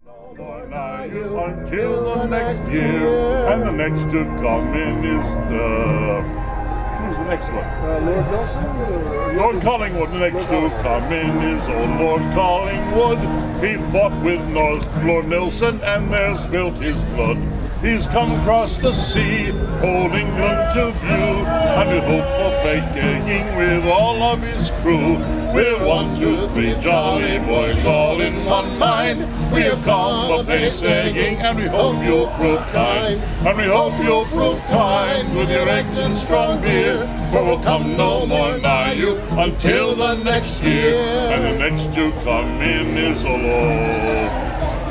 Until the next year, and the next to come in is who's the next one? Lord Nelson? Lord Collingwood. The next to come in is old Lord Collingwood. He fought with Lord Nelson and there spilt his blood. He's come across the sea, old England to view, and we hope for playing with all of his crew. We're 1, 2, 3 jolly boys, all in one mind. We have come a play-singing, and we hope you'll prove kind. And we hope you'll prove kind with your eggs and strong beer, for we'll come no more nigh you until the next year. And the next to come in is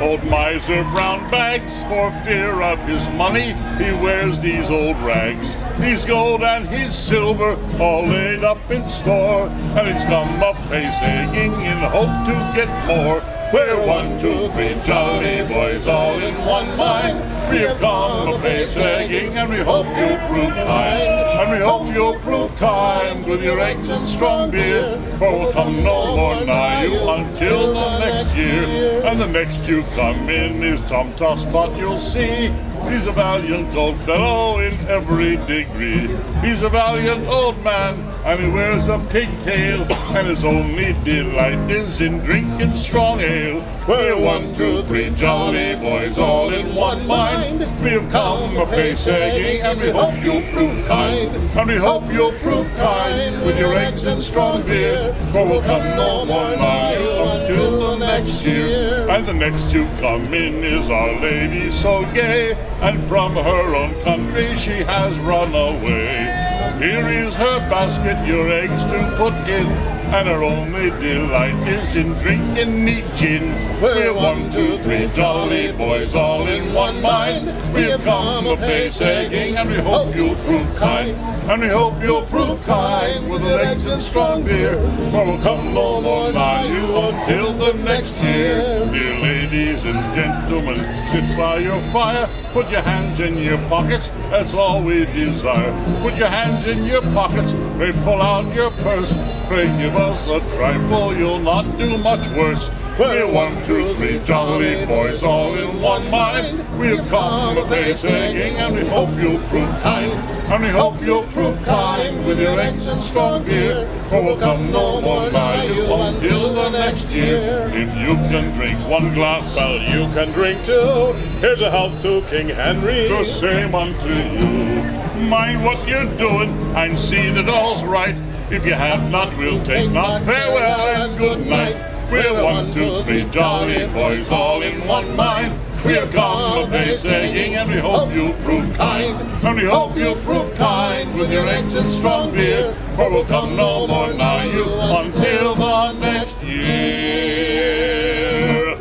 old miser brown bags, for fear of his money he wears these old rags. He's gold and he's silver, all laid up in store, and he's come up play-singing in hope to get more. We're 1, 2, 3 jolly boys, all in one mind. We have come a play-singing, and we hope you'll prove kind. And we hope you'll prove kind with your eggs and strong beer, for we'll come no more nigh you until the next year. And the next you come in is Tom Tosspot, you'll see. He's a valiant old fellow in every degree. He's a valiant old man, and he wears a pigtail, and his only delight is in drinking strong ale. We're 1, 2, 3 jolly boys, all in one mind. We have come a play-singing, and we hope you'll prove kind. And we hope you'll prove kind with your eggs and strong beer, for we'll come no more nigh you until the next year. And the next to come in is Our Lady so gay, and from her own country she has run away. Here is her basket, your eggs to put in, and her only delight is in drinking neat gin. We're 1, 2, 3 jolly boys, all in one mind. We have come a play-singing, and we hope you'll prove kind. And we hope you'll prove kind with your eggs and strong beer, for we'll come no more nigh you until the next year. Dear ladies and gentlemen, sit by your fire. Put your hands in your pockets, that's all we desire. Put your hands in your pockets, pray pull out your purse. Pray give us a trifle, you'll not do much worse. We're 1, 2, 3 jolly boys, all in one mind. We have come a play-singing, and we hope you'll prove kind. And we hope you'll prove kind with your eggs and strong beer, for we'll come no more nigh you until the next year. If you can drink 1 glass, Well, you can drink 2. Here's a health to King Henry. the same unto you. Mind what you're doing, and see that all's right. If you have not, we'll take not. Farewell and good night. We're 1, 2, 3 jolly boys, all in one mind. We have come a play-singing, and we hope you'll prove kind. And we hope you'll prove kind with your eggs and strong beer, for we'll come no more nigh you until the next year.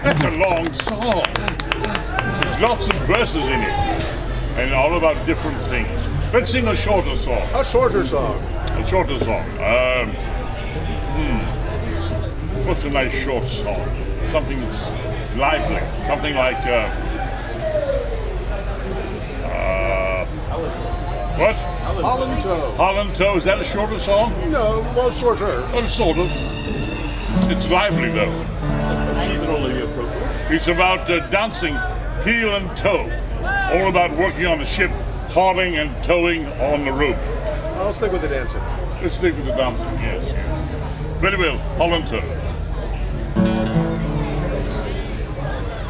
That's a long song. There's lots of verses in it, and all about different things. Let's sing a shorter song. A shorter song. A shorter song. What's a nice short song? Something that's lively. Something like what? Holland Toe. Holland Toe. Is that a shorter song? No, well, shorter. Well, sort of. It's lively though. Seasonally appropriate. It's about dancing heel and toe. All about working on the ship, hauling and towing on the rope. I'll stick with the dancing. Let's stick with the dancing, yes. Very well, Holland Toe.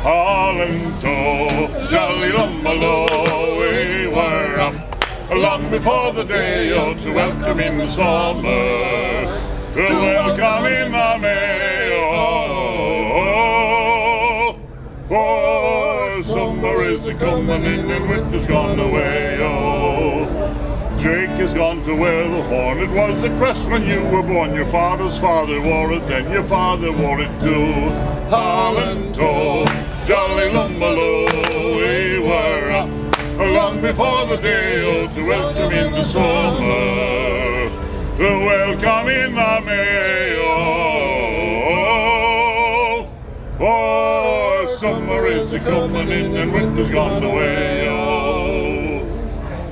Holland Toe, jolly lumbaloo, we were up long before the day, oh, to welcome in the summer, to welcome in the May, oh, for summer is a-coming in and winter's gone away, oh. Jake has gone to wear the horn. It was the crest when you were born. Your father's father wore it, then your father wore it too. Holland Toe, jolly lumbaloo, we were up long before the day, oh, to welcome in the summer, to welcome in the May, oh, for summer is a-coming in and winter's gone away, oh.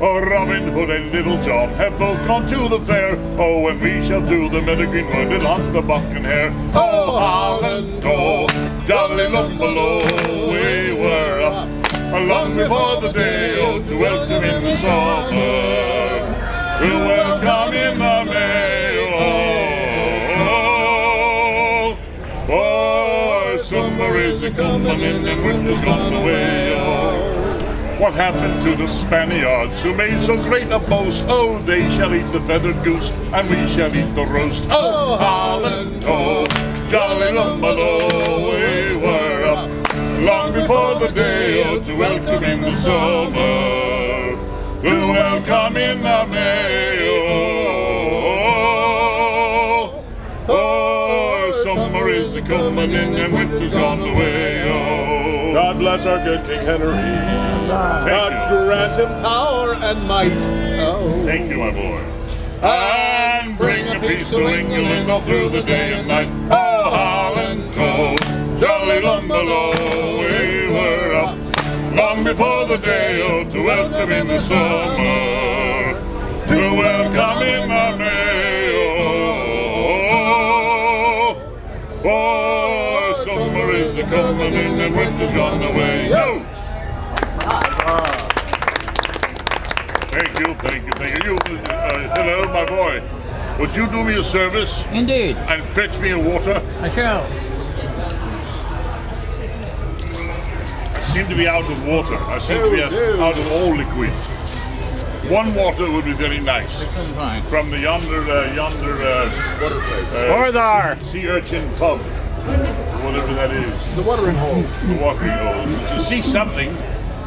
Oh, Robin Hood and Little John have both gone to the fair. Oh, and we shall do the meadow greenwood and hunt the buck and hare. Oh, Holland, oh, jolly lumberlow, we were up long before the day, oh, to welcome in the summer, to welcome in the May, oh, summer is a-comin' in and winter's gone away, oh. What happened to the Spaniards who made so great a boast? Oh, they shall eat the feathered goose, and we shall eat the roast. Oh, Holland, oh, jolly lumberlow, we were up long before the day, oh, to welcome in the summer, to welcome in the May, oh, summer is a-comin' in and winter's gone away, oh. God bless our good King Henry. God grant him power and might. Oh. Thank you, my boy. And bring a peace to England all through the day and night. Oh, Holland, oh, jolly lumberlow, we were up long before the day, oh, to welcome in the summer, to welcome in the May, oh, summer is a-comin' in and winter's gone away. Oh! Thank you. Hello, my boy. Would you do me a service? Indeed. And fetch me a water? I shall. I seem to be out of water. I seem to be out of all liquids. One water would be very nice. Fine. From the yonder Water place. Orthar. sea urchin pub, whatever that is. The watering hole. The watering hole. To see something.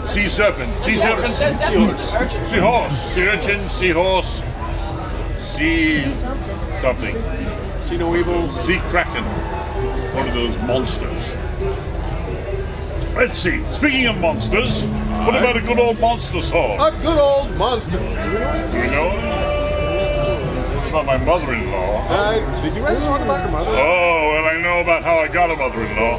Sea serpent. Sea serpent. Seahorse. Sea urchin. Seahorse. Sea something. See no evil. Sea kraken. One of those monsters. Let's see. Speaking of monsters, what about a good old monster song? A good old monster. You know? What about my mother-in-law? Did you write a song about your mother? Oh, well, I know about how I got a mother-in-law.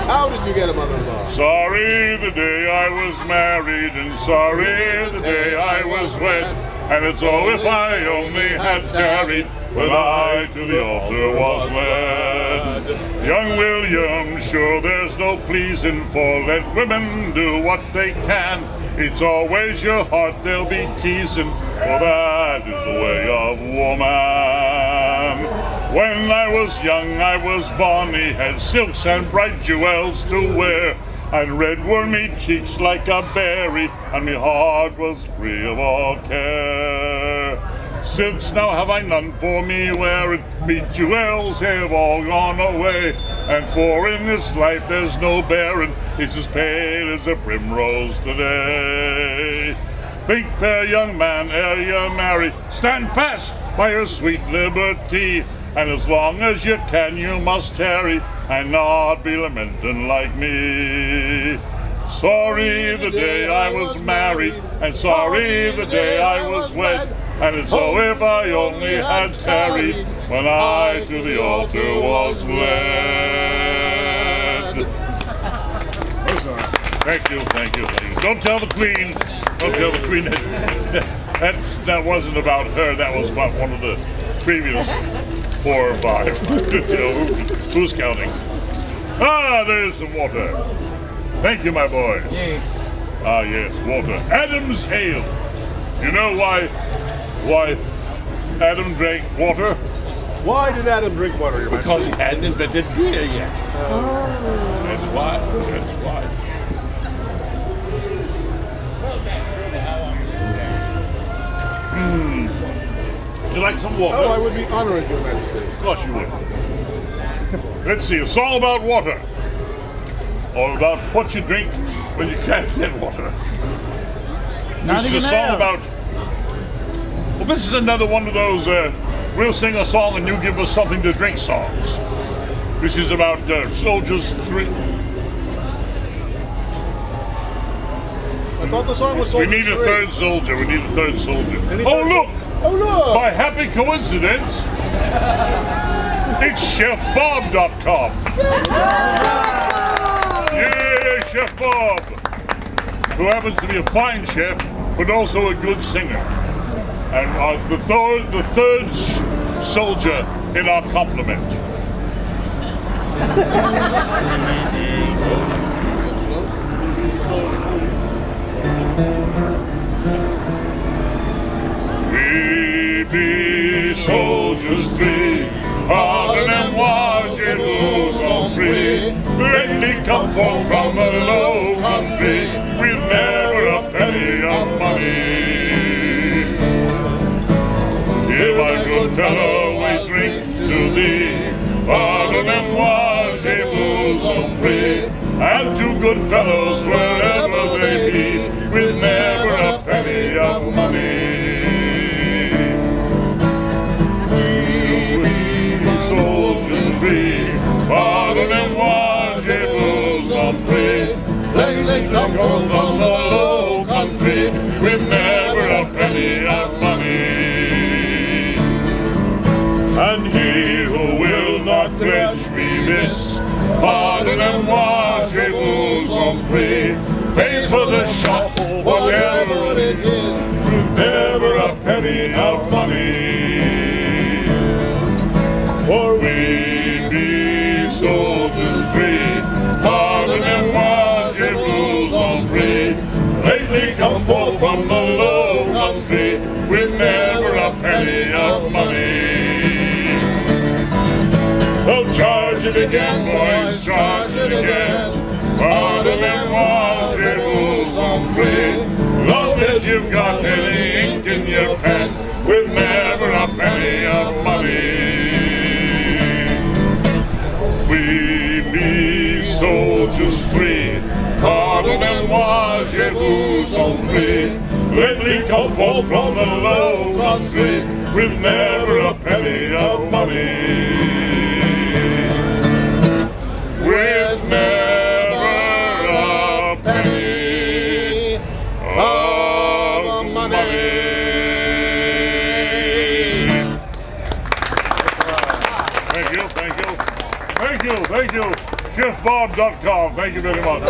How did you get a mother-in-law? Sorry the day I was married, and sorry the day I was wed. And it's oh, if I only had tarried when I to the altar was led. Young William, sure there's no pleasing, for let women do what they can. It's always your heart they'll be teasing, for that is the way of woman. When I was young, I was bonny, had silks and bright jewels to wear, and red were me cheeks like a berry, and me heart was free of all care. Silks now have I none for me wearing, me jewels have all gone away, and for in this life there's no bearing, it's as pale as a primrose today. Think, fair young man, ere you marry, stand fast by your sweet liberty, and as long as you can you must tarry, and not be lamenting like me. Sorry the day I was married, and sorry the day I was wed, and it's oh if I only had tarried when I to the altar was led. Thank you. Don't tell the Queen. Don't tell the Queen that wasn't about her. That was about one of the previous 4 or 5. Who's counting? Ah, there's some water. Thank you, my boy. Yay. Ah, yes, water. Adam's ale. You know why Adam drank water? Why did Adam drink water, Your Because he Majesty? hadn't invented beer yet. That's why. Would you like some water? Oh, I would be honored, Your Majesty. Of course you would. Let's see, a song about water. Or about what you drink when you can't get water. This is a song about... Well, this is another one of those we'll sing a song and you give us something to drink songs. This is about soldiers 3. I thought the song was We Soldiers need a 3. third soldier. Any Oh, third- look! Oh, look! By happy coincidence, it's ChefBob.com. Yay, Chef Bob! Who happens to be a fine chef but also a good singer. And the third soldier in our complement. We be soldiers three, pardonnez-moi, je vous en prie. Lately come forth from a low country, with never a penny of money. Here, my good fellow, we drink to thee, pardonnez-moi, je vous en prie. And to good fellows wherever they be, with never a penny of money. Pardonnez-moi, je vous en prie. Lately come from the low country, with never a penny of money. And he who will not pledge me this, pardonnez-moi, je vous en prie, pays for the shot, whatever it is, with never a penny of money. For we be soldiers free, pardonnez-moi, je vous en prie. Lately come forth from the low country, with never a penny of money. So charge it again, boys, charge it again. Pardonnez-moi, je vous en prie. Long as you've got any ink in your pen, with never a penny of money. We be soldiers free, pardonnez-moi, je vous en prie. Lately come forth from the low country, with never a penny of money. With never a penny of money. Thank you. ChefBob.com. Thank you very much.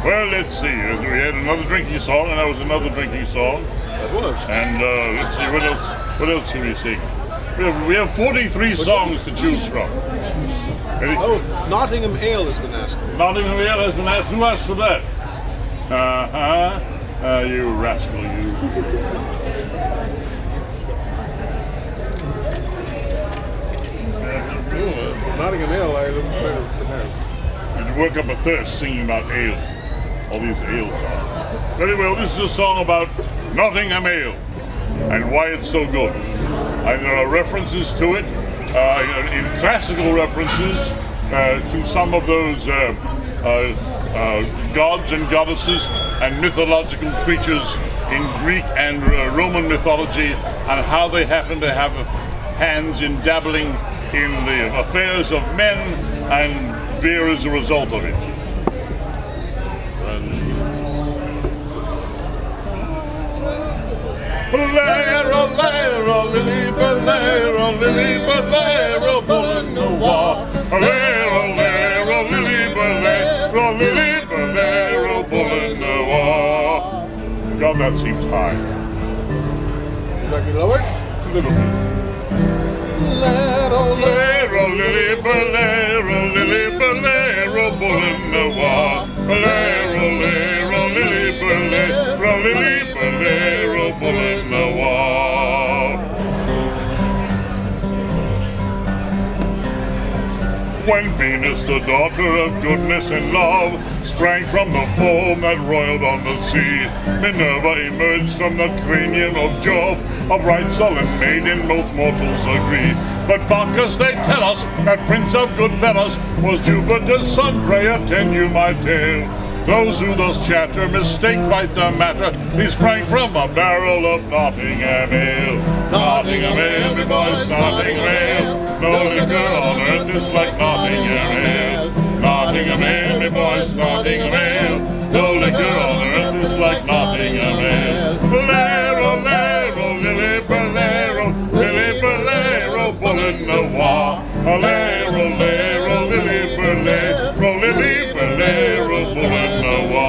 Well, let's see. We had another drinking song, and that was another drinking song. That was. And let's see, what else? What else can we sing? We have 43 songs to choose from. Ready? Oh, Nottingham Ale has been asked for. Nottingham Ale has been asked. Who asked for that? You rascal, you. Nottingham Ale, I look better for that. You work up a thirst singing about ale. All these ale songs. Very well, this is a song about Nottingham Ale and why it's so good. And there are references to it, in classical references to some of those gods and goddesses and mythological creatures in Greek and Roman mythology, and how they happen to have hands in dabbling in the affairs of men and beer as a result of it. Bolero, bolero, lily, bolero, lily, bolero, bolero, bolero, bolero, lily, bolero, lily, bolero, bolero. God, that seems high. Would you like me to lower it? A little bit. Bolero, lily, bolero, lily, bolero, bolero, bolero, lily, bolero, lily, bolero, bolero. When Venus, the daughter of goodness and love, sprang from the foam that roiled on the sea, Minerva emerged from the cranium of Jove, a bright sullen maiden most mortals agree. But Bacchus, they tell us, that prince of good fellows, was Jupiter's son. Pray attend you my tale. Those who thus chatter mistake quite the matter. He sprang from a barrel of Nottingham Ale. Nottingham Ale, me boys, Nottingham Ale. No liquor on earth is like Nottingham Ale. Nottingham Ale, me boys, Nottingham Ale. No liquor on earth is like Nottingham Ale. Bolero, bolero, lily, bolero, lily, bolero, bullet noir. Bolero, bolero, lily, bolero, lily, bolero, bullet noir.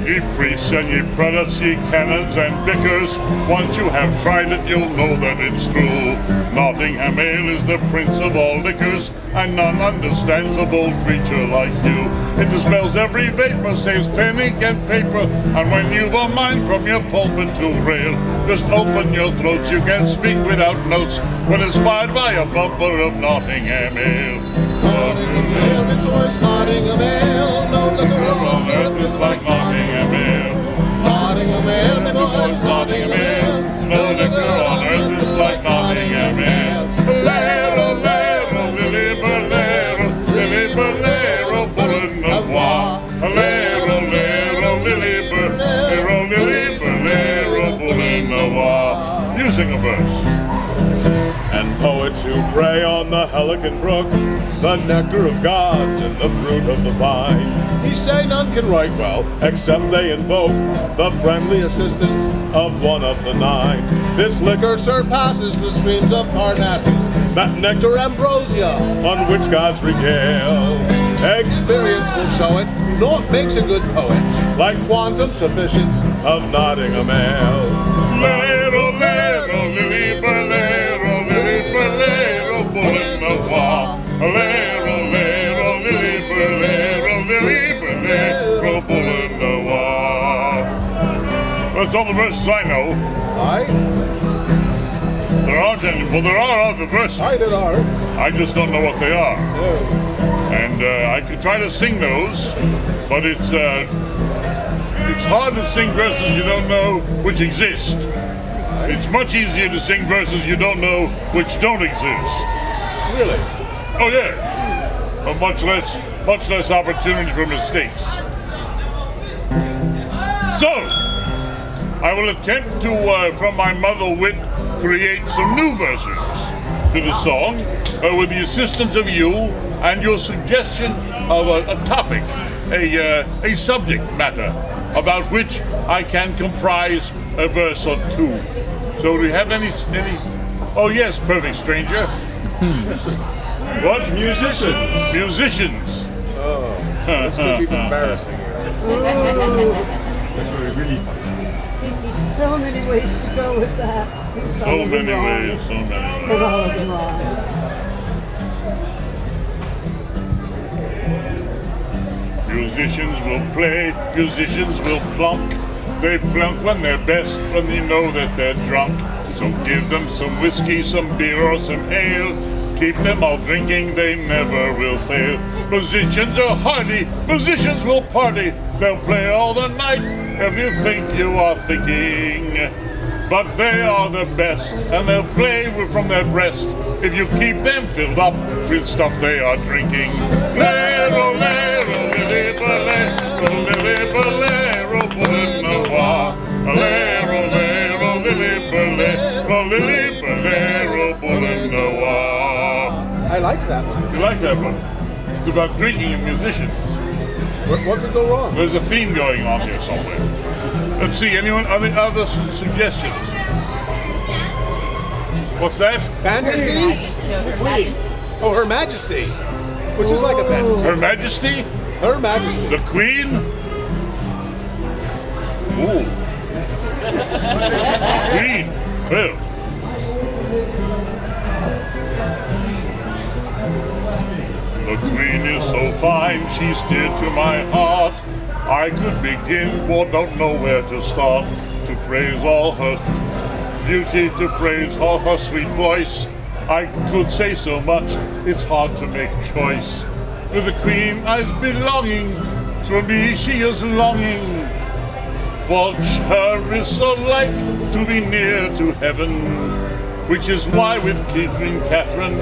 Ye priests and ye prelates, ye canons and vicars, once you have tried it, you'll know that it's true. Nottingham ale is the prince of all liquors, and none understands a bold creature like you. It dispels every vapor, saves pen, ink, and paper, and when you've a mind from your pulpit to rail, just open your throats, you can speak without notes, when inspired by a bumper of Nottingham ale. Nottingham ale, rejoice, Nottingham ale, no liquor On earth is like Nottingham ale. Nottingham ale, rejoice, Nottingham ale, No liquor on earth is like Nottingham ale. Lero, lero, lily, berlero, lily, berlero, bullen noir. Lero, lero, lily, berlero, lily, berlero, bullen noir. Using a verse. And poets who prey on the Helicon brook, the nectar of gods and the fruit of the vine. He say none can write well, except they invoke the friendly assistance of one of the nine. This liquor surpasses the streams of Parnassus, that nectar ambrosia on which gods regale. Experience will show it, naught makes a good poet like quantum sufficience of Nottingham ale. Lero, lero, lily, berlero, lily, berlero, bullen noir. Lero, lero, lily, berlero, lily, berlero, bullen noir. That's all the verses I know. Aye, There aren't any. Well, there are other verses. aye there are. I just don't know what they are. Oh. And I could try to sing those, but it's hard to sing verses you don't know which exist. It's much easier to sing verses you don't know which don't exist. Really? Oh yeah, but much less opportunity for mistakes. So, I will attempt to, from my mother wit, create some new verses to the song with the assistance of you and your suggestion of a topic, a subject matter about which I can comprise a verse or two. So do you have any? Oh yes, perfect stranger. What? Musicians. Musicians. Oh, this could be embarrassing. That's where we really fight. So many ways to go with that. So many ways, so many And ways. all of them wrong. Musicians will play, musicians will plunk. They plunk when they're best, when they know that they're drunk. So give them some whiskey, some beer, or some ale. Keep them all drinking, they never will fail. Musicians are hardy, musicians will party. They'll play all the night if you think you are thinking. But they are the best, and they'll play from their breast if you keep them filled up with stuff they are drinking. Lero, lero, lily, bolero, lily, bolero, bullen noir. Lero, lero, lily, bolero, lily, bolero, bullen noir. I like that one. You like that one? It's about drinking and musicians. What could go wrong? There's a theme going on here somewhere. Let's see, anyone, other suggestions? What's that? Fantasy? Oh, Her Majesty. Which is like a fantasy. Her Majesty? Her Majesty. The Queen? Ooh. Queen. Well. The Queen is so fine, she's dear to my heart. I could begin, but don't know where to start. To praise all her beauty, to praise all her sweet voice. I could say so much, it's hard to make choice. With the Queen I've been longing, to me she is longing. For her is so like to be near to heaven, which is why with Catherine,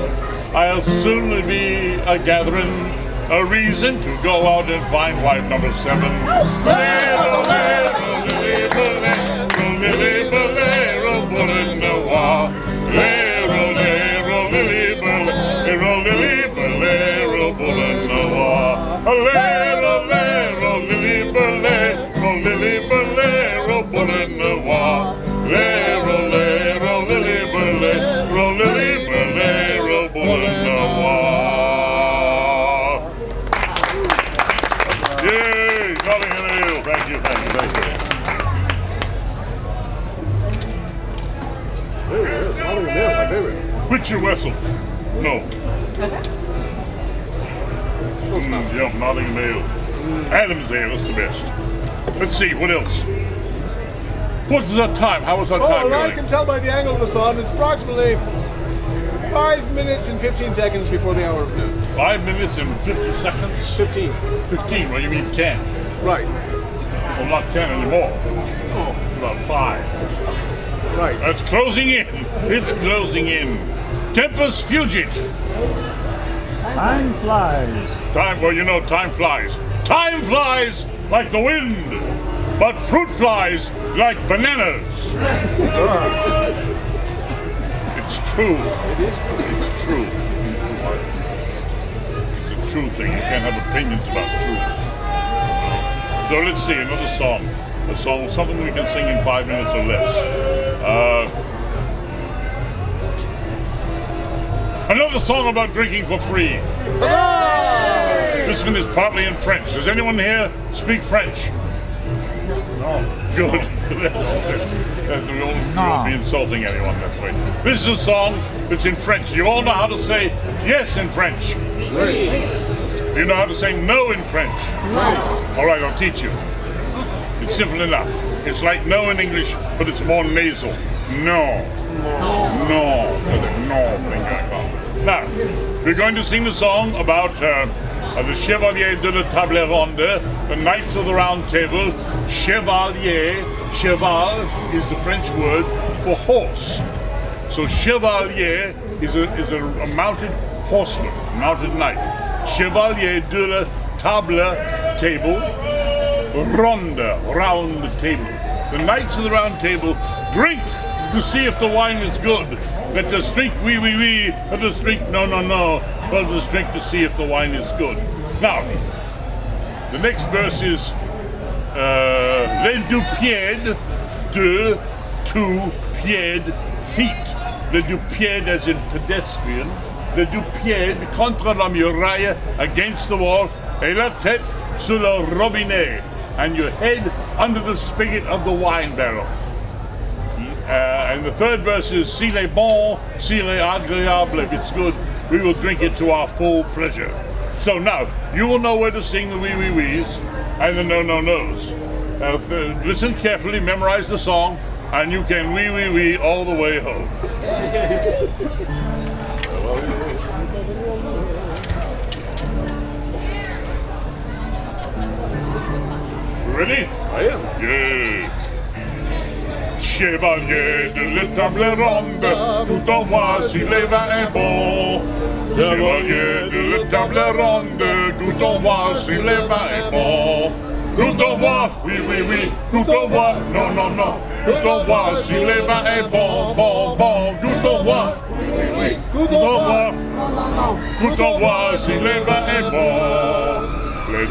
I'll soon be a gathering, a reason to go out and find wife number 7. Lero, lero, lily, bolero, lily, bolero, bullen noir. Lero, lero, lily, bolero, lily, bolero, bullen noir. Lero, lero, lily, bolero, lily, bolero, bullen noir. Lero, lero, lily, bolero, lily, bolero, bullen noir. Yay! Nottingham Ale, thank you. Richard Wessel. No. Yeah, Nottingham Ale. Adam's Ale is the best. Let's see, what else? What is our time? How was our time Well, I going? can tell by the angle of the sun, it's approximately 5 minutes and 15 seconds before the hour of noon. 5 minutes and 50 seconds? 15. 15, well you mean 10. Right. Well, not 10 anymore. Oh, about 5. Right. It's closing in. It's closing in. Tempus fugit. Time flies. Time, well, you know, time flies. Time flies like the wind, but fruit flies like bananas. It's true. It is true. It's true. It's a true thing. You can't have opinions about truth. So let's see, another song. A song, something we can sing in 5 minutes or less. Another song about drinking for free. This one is partly in French. Does anyone here speak French? No. Good. We won't be insulting anyone that way. This is a song that's in French. You all know how to say yes in French. Do you know how to say no in French? All right, I'll teach you. It's simple enough. It's like no in English, but it's more nasal. No. No. No thing like that. Now, we're going to sing the song about the Chevalier de la Table Ronde, the Knights of the Round Table. Chevalier, cheval is the French word for horse. So Chevalier is a mounted horseman, mounted knight. Chevalier de la Table, table, Ronde, round table. The Knights of the Round Table drink to see if the wine is good. Let us drink, oui, oui, oui. Let us drink, no, no, no. Let us drink to see if the wine is good. Now, the next verse is les deux pieds de two pieds feet. Les deux pieds as in pedestrian. Les deux pieds contre la muraille against the wall. Et la tête sur le robinet. And your head under the spigot of the wine barrel. And the third verse is s'il est bon, s'il est agréable, if it's good, we will drink it to our full pleasure. So now, you will know where to sing the wee wee wees and the no no nos. Listen carefully, memorize the song, and you can wee wee wee all the way home. Ready? I am. Yeah. Chevalier de la table ronde, tout en voit si les vins est bon. Chevalier de la table ronde, tout en voit si les vins est bon. Tout en voit, oui, oui, oui, tout en voit, non, non, non. Tout en voit si les vins est bon, bon, bon. Tout en voit, oui, oui, oui, tout en voit. Tout en voit si les vins est bon.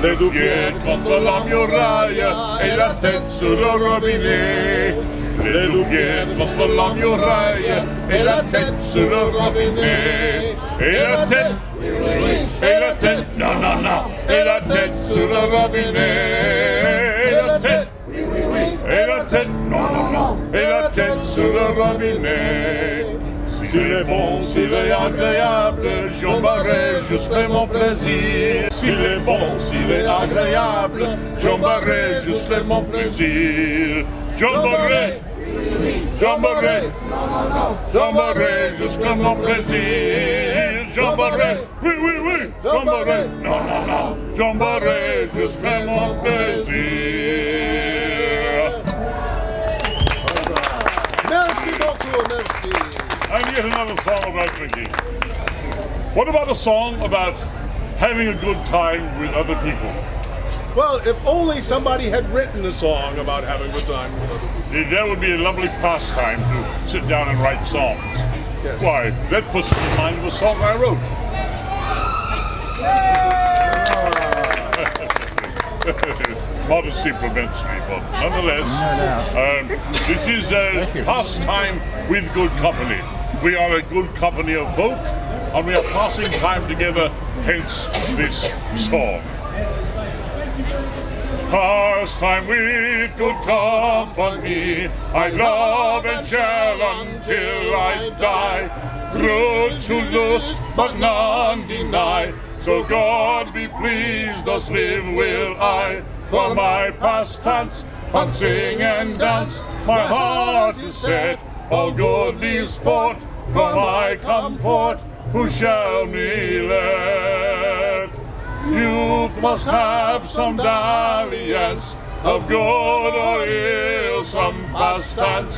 Les deux pieds contre la muraille et la tête sur le robinet. Les deux pieds contre la muraille et la tête sur le robinet. Et la tête, non, non, non. Et la tête sur le robinet. Et la tête, et la tête, non, non, non. Et la tête sur le robinet. S'il est bon, s'il est agréable, j'en barrerai jusqu'à mon plaisir. S'il est bon, s'il est agréable, j'en barrerai jusqu'à mon plaisir. J'en barrerai, j'en barrerai, j'en barrerai jusqu'à mon plaisir. J'en barrerai, oui, oui, oui, j'en barrerai, non, non, non, j'en barrerai jusqu'à mon plaisir. Merci beaucoup, merci. And yet another song about drinking. What about a song about having a good time with other people? Well, if only somebody had written a song about having a good time with other people. That would be a lovely pastime to sit down and write songs. Yes. Why, that puts me in mind of a song I wrote. Modesty prevents me, but nonetheless, this is a pastime with good company. We are a good company of folk, and we are passing time together, hence this song. Pastime with good company, I love and shall until I die. Rude to lust, but none deny. So God be pleased, thus live will I. For my pastimes, fun, sing and dance, my heart is set. All goodly sport, for my comfort, who shall me let? Youth must have some dalliance, of good or ill some pastance.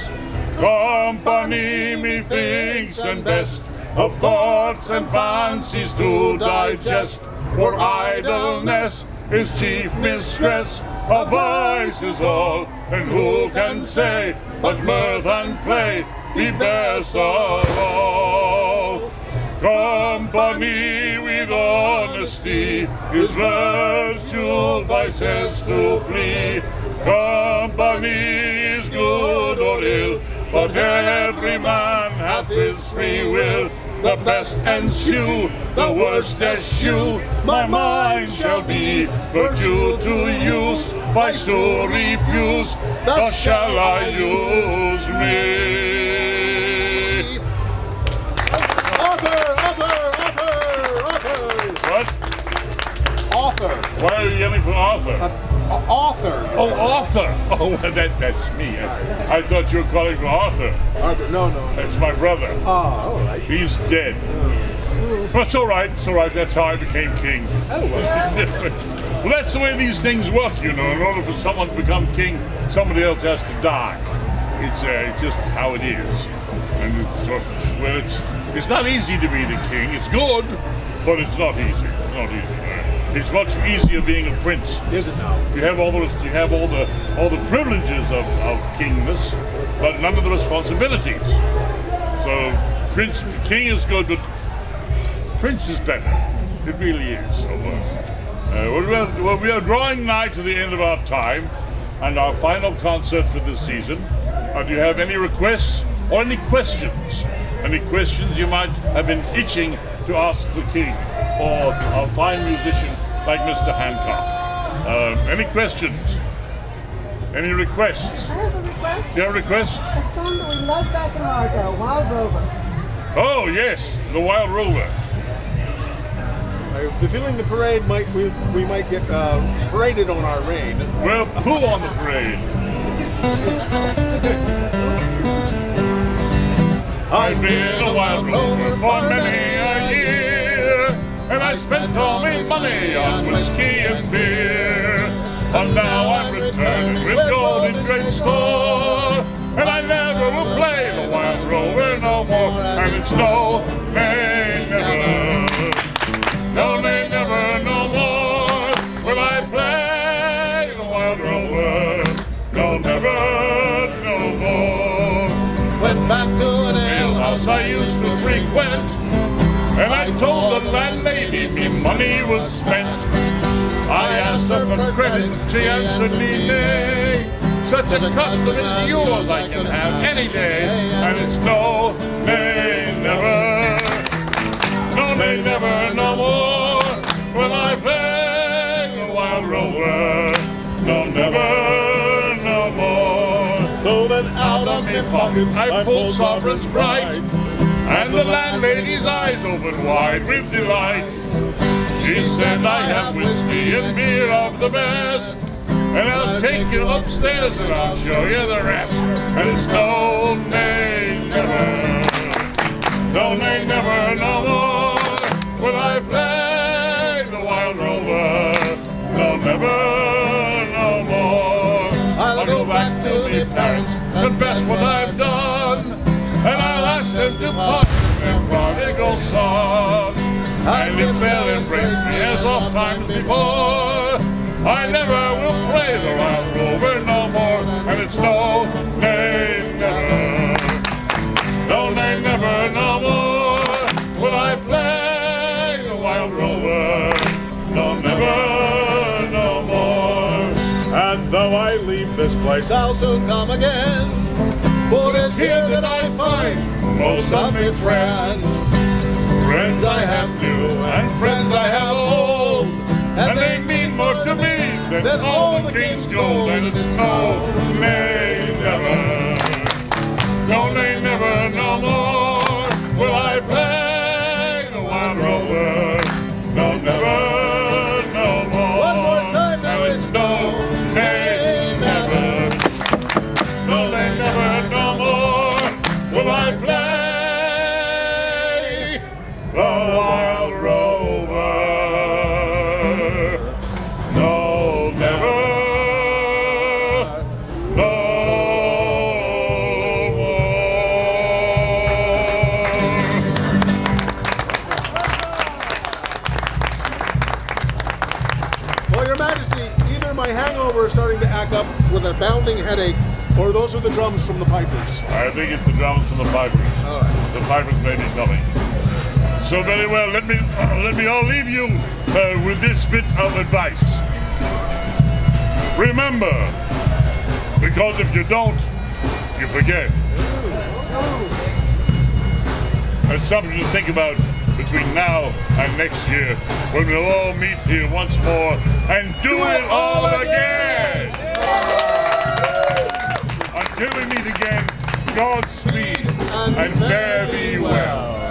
Company methinks and best, of thoughts and fancies to digest. For idleness is chief mistress, of vices all, and who can say but mirth and play be best of all? Company with honesty is virtue, vices to flee. Company is good or ill, but every man hath his free will. The best ensue, the worst eschew. My mind shall be virtue to use, vice to refuse. Thus shall I use me. What? Author. Why are you yelling for Arthur? Author. Oh, Arthur. Oh, that's me. I thought you were calling for Arthur. Arthur. No. That's my brother. Ah, all right. He's dead. But it's all right. It's all right. That's how I became king. Oh, well. Well, that's the way these things work, you know. In order for someone to become king, somebody else has to die. It's just how it is. And well, it's not easy to be the king. It's good, but it's not easy. It's not easy. It's much easier being a prince. Is it now? You have all the privileges of kingness, but none of the responsibilities. So king is good, but prince is better. It really is. So, we are drawing nigh to the end of our time and our final concert for this season. Do you have any requests or any questions? Any questions you might have been itching to ask the king or a fine musician like Mr. Hancock? Any questions? Any requests? I have a request. You have a request? A song that we loved back in Largo, Wild Rover. Oh yes, the Wild Rover. I have the feeling the parade we might get paraded on our reign. Well, poo on the parade. I've been a wild rover for many a year, and I spent all my money on whiskey and beer. And now I'm returning with gold in great store, and I never will play the wild rover no more. And it's no, nay, never, no, nay, never, no more will I play the wild rover. No, never, no more. Went back to an alehouse I used to frequent, and I told the landlady me money was spent. I asked her for credit, she answered me nay. Such a custom as yours I can have any day. And it's no, nay, never, no, nay, never, no more will I play the wild rover. No, never, no more. So then out of my pockets I pulled sovereigns bright, and the landlady's eyes opened wide with delight. She said, I have whiskey and beer of the best, and I'll take you upstairs and I'll show you the rest. And it's no, nay, never, no, nay, never, no more will I play the wild rover. No, never, no more. I'll go back to the parents, confess what I've done, and I'll ask them to pardon their prodigal son. And if they'll embrace me as oft times before, I never will play the wild rover no more. And it's no, nay, never, no, nay, never, no more will I play the wild rover. No, never, no more. And though I leave this place, I'll soon come again. For it's here that I find most of my friends. Friends I have new and friends I have old, and they mean more to me than all the king's gold. And it's no, nay, never, no, nay, never, no more will I bounding headache, or those are the drums from the pipers? I think it's the drums from the pipers. All right. The pipers may be coming. So very well, let me all leave you with this bit of advice. Remember, because if you don't, you forget. That's something to think about between now and next year, when we'll all meet here once more and do it all again. Until we meet again, Godspeed and fare thee well.